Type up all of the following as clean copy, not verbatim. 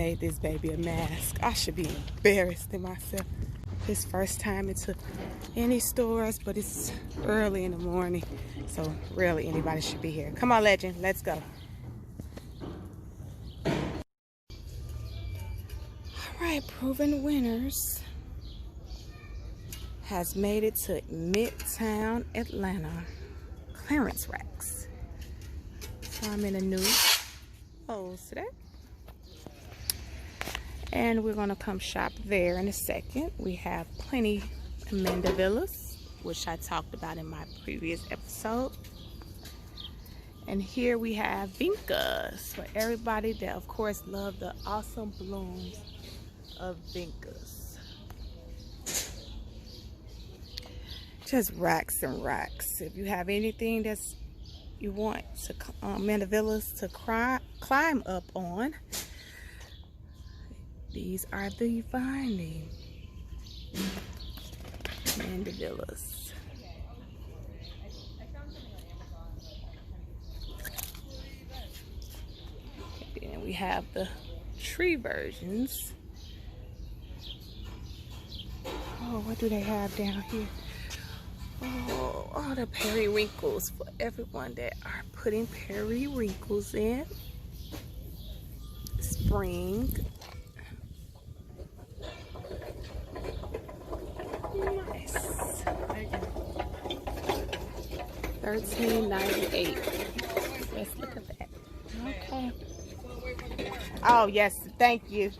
made this baby a mask. I should be embarrassed in myself. His first time into any stores, but it's early in the morning, so rarely anybody should be here. Come on, Legend, let's go. All right, Proven Winners has made it to Midtown Atlanta clearance racks. So I'm in a new Lowe's today. And we're gonna come shop there in a second. We have plenty of mandavillas, which I talked about in my previous episode. And here we have vincas for everybody that, of course, love the awesome blooms of vincas. Just racks and racks. If you have anything that's you want to mandavillas to climb up on, these are the finding mandavillas. And then we have the tree versions. Oh, what do they have down here? Oh, all the periwinkles for everyone that are putting periwinkles in spring. Nice. $13.98. Let's look at that. Okay. Oh yes, thank you.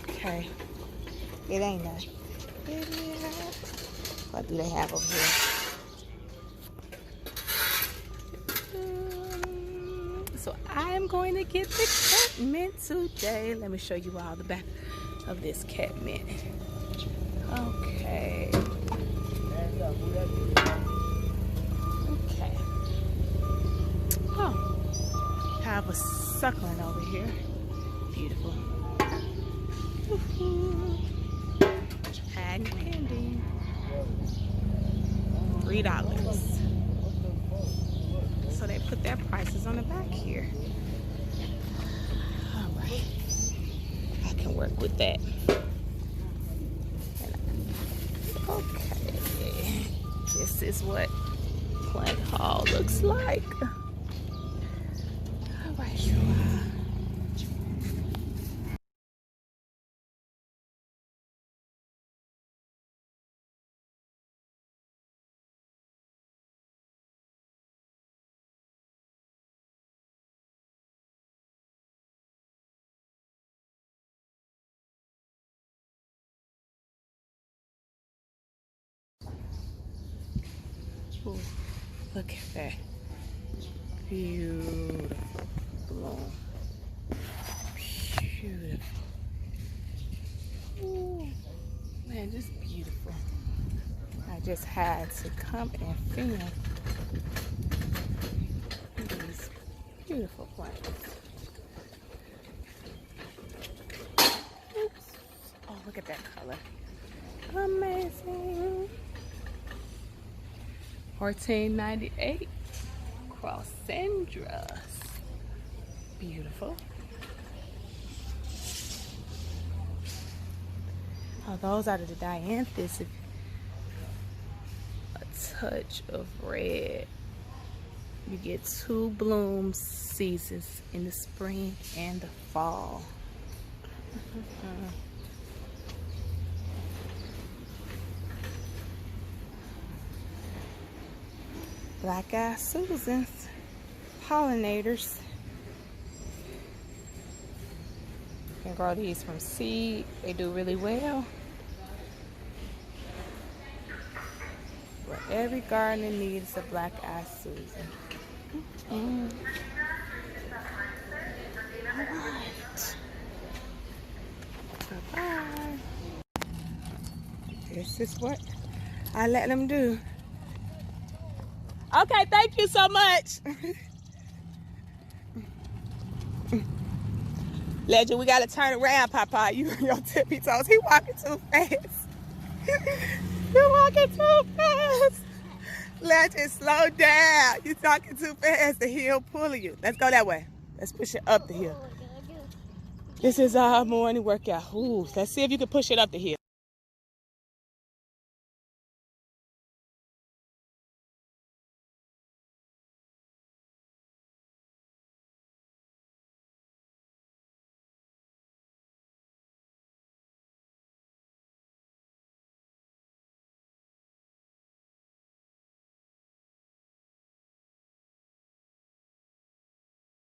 Okay. It ain't that. What do they have over here? So I am going to get the Catmint today. Let me show you all the back of this Catmint. Okay. Okay. Oh, have a succulent over here. Beautiful. Patent pending. $3. So they put their prices on the back here. All right. I can work with that. Okay. This is what plant haul looks like. All right. Ooh, look at that. Beautiful bloom. Beautiful. Ooh, man, just beautiful. I just had to come and film these beautiful plants. Oops. Oh, look at that color. Amazing. $14.98. Crossendras. Beautiful. Oh, those are the dianthus. A touch of red. You get 2 bloom seasons in the spring and the fall. Black-eyed Susans, pollinators. You can grow these from seed. They do really well. What every gardener needs a black-eyed Susan. All right. Bye-bye. This is what I let them do. Okay, thank you so much. Legend, we gotta turn around, Papa. You on your tippy toes. He walking too fast. You're walking too fast. Legend, slow down. You're talking too fast. The hill pulling you. Let's go that way. Let's push it up the hill. This is our morning workout. Ooh, let's see if you can push it up the hill.